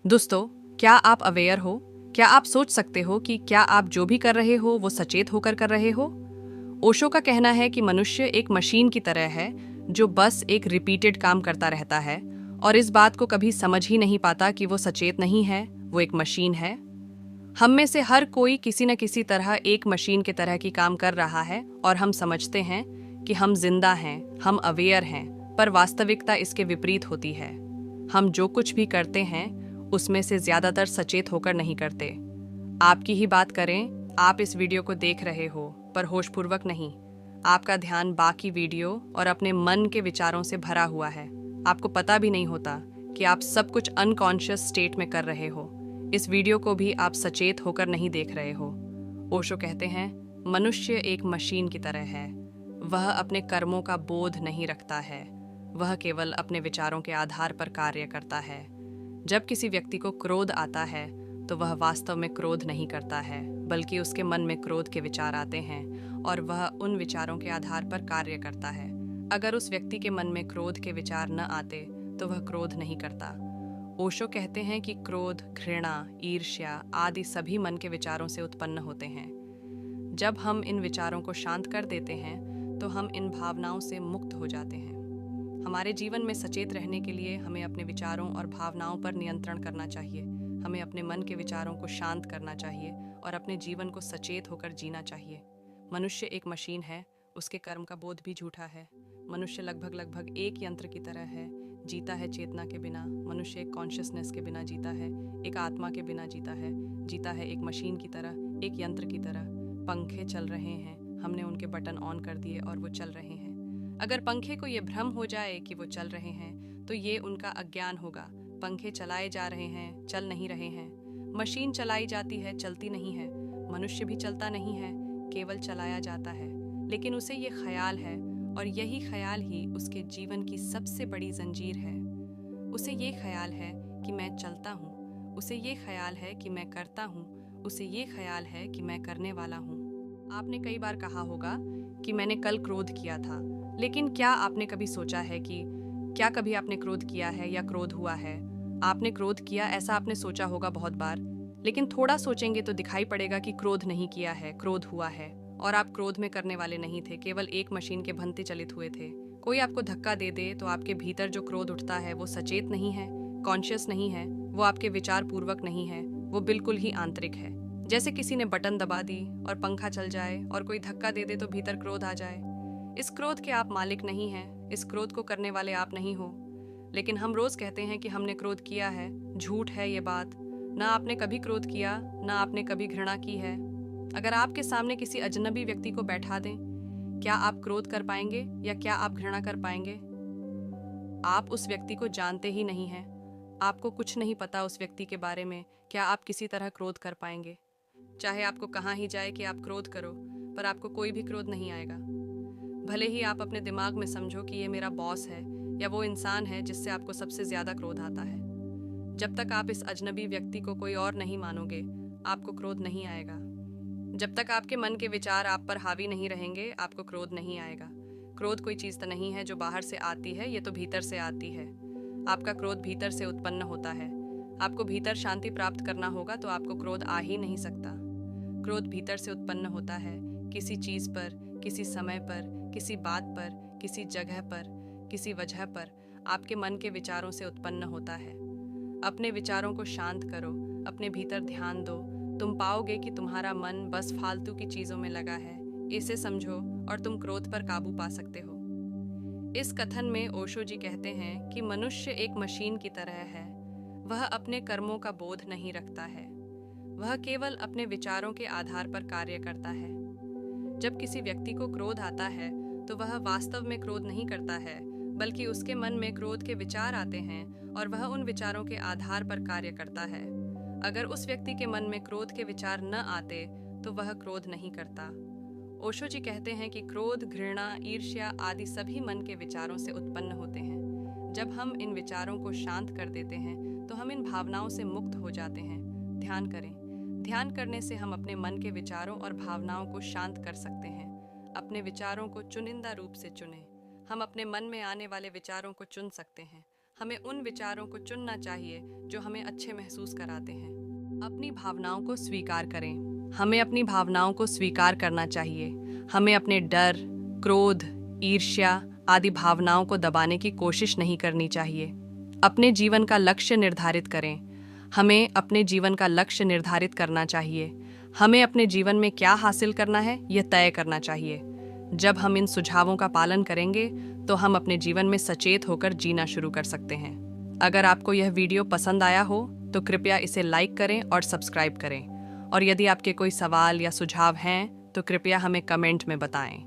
दोस्तों, क्या आप अवेयर हो? क्या आप सोच सकते हो कि क्या आप जो भी कर रहे हो वो सचेत होकर कर रहे हो? ओशो का कहना है कि मनुष्य एक मशीन की तरह है जो बस एक रिपीटेड काम करता रहता है और इस बात को कभी समझ ही नहीं पाता कि वो सचेत नहीं है, वो एक मशीन है। हम में से हर कोई किसी न किसी तरह एक मशीन की तरह की काम कर रहा है और हम समझते हैं कि हम जिंदा हैं, हम अवेयर हैं, पर वास्तविकता इसके विपरीत होती है। हम जो कुछ भी करते हैं उसमें से ज्यादातर सचेत होकर नहीं करते। आपकी ही बात करें, आप इस वीडियो को देख रहे हो पर होशपूर्वक नहीं। आपका ध्यान बाकी वीडियो और अपने मन के विचारों से भरा हुआ है। आपको पता भी नहीं होता कि आप सब कुछ अनकॉन्शियस स्टेट में कर रहे हो। इस वीडियो को भी आप सचेत होकर नहीं देख रहे हो। ओशो कहते हैं, मनुष्य एक मशीन की तरह है। वह अपने कर्मों का बोध नहीं रखता है, वह केवल अपने विचारों के आधार पर कार्य करता है। जब किसी व्यक्ति को क्रोध आता है तो वह वास्तव में क्रोध नहीं करता है, बल्कि उसके मन में क्रोध के विचार आते हैं और वह उन विचारों के आधार पर कार्य करता है। अगर उस व्यक्ति के मन में क्रोध के विचार न आते तो वह क्रोध नहीं करता। ओशो कहते हैं कि क्रोध, घृणा, ईर्ष्या आदि सभी मन के विचारों से उत्पन्न होते हैं। जब हम इन विचारों को शांत कर देते हैं तो हम इन भावनाओं से मुक्त हो जाते हैं। हमारे जीवन में सचेत रहने के लिए हमें अपने विचारों और भावनाओं पर नियंत्रण करना चाहिए। हमें अपने मन के विचारों को शांत करना चाहिए और अपने जीवन को सचेत होकर जीना चाहिए। मनुष्य एक मशीन है, उसके कर्म का बोध भी झूठा है। मनुष्य लगभग एक यंत्र की तरह है, जीता है चेतना के बिना। मनुष्य एक कॉन्शियसनेस के बिना जीता है, एक आत्मा के बिना जीता है एक मशीन की तरह, एक यंत्र की तरह। पंखे चल रहे हैं, हमने उनके बटन ऑन कर दिए और वो चल रहे हैं। अगर पंखे को ये भ्रम हो जाए कि वो चल रहे हैं तो ये उनका अज्ञान होगा। पंखे चलाए जा रहे हैं, चल नहीं रहे हैं। मशीन चलाई जाती है, चलती नहीं है। मनुष्य भी चलता नहीं है, केवल चलाया जाता है। लेकिन उसे ये ख्याल है और यही ख्याल ही उसके जीवन की सबसे बड़ी जंजीर है। उसे ये ख्याल है कि मैं चलता हूँ, उसे ये ख्याल है कि मैं करता हूँ, उसे ये ख्याल है कि मैं करने वाला हूँ। आपने कई बार कहा होगा कि मैंने कल क्रोध किया था, लेकिन क्या आपने कभी सोचा है कि क्या कभी आपने क्रोध किया है या क्रोध हुआ है? आपने क्रोध किया, ऐसा आपने सोचा होगा बहुत बार, लेकिन थोड़ा सोचेंगे तो दिखाई पड़ेगा कि क्रोध नहीं किया है, क्रोध हुआ है। और आप क्रोध में करने वाले नहीं थे, केवल एक मशीन के भंते चलित हुए थे। कोई आपको धक्का दे दे तो आपके भीतर जो क्रोध उठता है वो सचेत नहीं है, कॉन्शियस नहीं है, वो आपके विचार पूर्वक नहीं है, वो बिल्कुल ही आंतरिक है। जैसे किसी ने बटन दबा दी और पंखा चल जाए और कोई धक्का दे दे तो भीतर क्रोध आ जाए। इस क्रोध के आप मालिक नहीं हैं, इस क्रोध को करने वाले आप नहीं हो। लेकिन हम रोज कहते हैं कि हमने क्रोध किया है। झूठ है ये बात। ना आपने कभी क्रोध किया, ना आपने कभी घृणा की है। अगर आपके सामने किसी अजनबी व्यक्ति को बैठा दें, क्या आप क्रोध कर पाएंगे या क्या आप घृणा कर पाएंगे? आप उस व्यक्ति को जानते ही नहीं हैं, आपको कुछ नहीं पता उस व्यक्ति के बारे में, क्या आप किसी तरह क्रोध कर पाएंगे? चाहे आपको कहाँ ही जाए कि आप क्रोध करो, पर आपको कोई भी क्रोध नहीं आएगा। भले ही आप अपने दिमाग में समझो कि ये मेरा बॉस है या वो इंसान है जिससे आपको सबसे ज्यादा क्रोध आता है। जब तक आप इस अजनबी व्यक्ति को कोई और नहीं मानोगे, आपको क्रोध नहीं आएगा। जब तक आपके मन के विचार आप पर हावी नहीं रहेंगे, आपको क्रोध नहीं आएगा। क्रोध कोई चीज तो नहीं है जो बाहर से आती है, ये तो भीतर से आती है। आपका क्रोध भीतर से उत्पन्न होता है। आपको भीतर शांति प्राप्त करना होगा तो आपको क्रोध आ ही नहीं सकता। क्रोध भीतर से उत्पन्न होता है, किसी चीज पर, किसी समय पर, किसी बात पर, किसी जगह पर, किसी वजह पर, आपके मन के विचारों से उत्पन्न होता है। अपने विचारों को शांत करो, अपने भीतर ध्यान दो। तुम पाओगे कि तुम्हारा मन बस फालतू की चीजों में लगा है। इसे समझो और तुम क्रोध पर काबू पा सकते हो। इस कथन में ओशो जी कहते हैं कि मनुष्य एक मशीन की तरह है। वह अपने कर्मों का बोध नहीं रखता है, वह केवल अपने विचारों के आधार पर कार्य करता है। जब किसी व्यक्ति को क्रोध आता है तो वह वास्तव में क्रोध नहीं करता है, बल्कि उसके मन में क्रोध के विचार आते हैं और वह उन विचारों के आधार पर कार्य करता है। अगर उस व्यक्ति के मन में क्रोध के विचार न आते तो वह क्रोध नहीं करता। ओशो जी कहते हैं कि क्रोध, घृणा, ईर्ष्या आदि सभी मन के विचारों से उत्पन्न होते हैं। जब हम इन विचारों को शांत कर देते हैं तो हम इन भावनाओं से मुक्त हो जाते हैं। ध्यान करें। ध्यान करने से हम अपने मन के विचारों और भावनाओं को शांत कर सकते हैं। अपने विचारों को चुनिंदा रूप से चुनें। हम अपने मन में आने वाले विचारों को चुन सकते हैं। हमें उन विचारों को चुनना चाहिए जो हमें अच्छे महसूस कराते हैं। अपनी भावनाओं को स्वीकार करें। हमें अपनी भावनाओं को स्वीकार करना चाहिए। हमें अपने डर, क्रोध, ईर्ष्या आदि भावनाओं को दबाने की कोशिश नहीं करनी चाहिए। अपने जीवन का लक्ष्य निर्धारित करें। हमें अपने जीवन का लक्ष्य निर्धारित करना चाहिए। हमें अपने जीवन में क्या हासिल करना है, यह तय करना चाहिए। जब हम इन सुझावों का पालन करेंगे तो हम अपने जीवन में सचेत होकर जीना शुरू कर सकते हैं। अगर आपको यह वीडियो पसंद आया हो तो कृपया इसे लाइक करें और सब्सक्राइब करें। और यदि आपके कोई सवाल या सुझाव हैं तो कृपया हमें कमेंट में बताएं।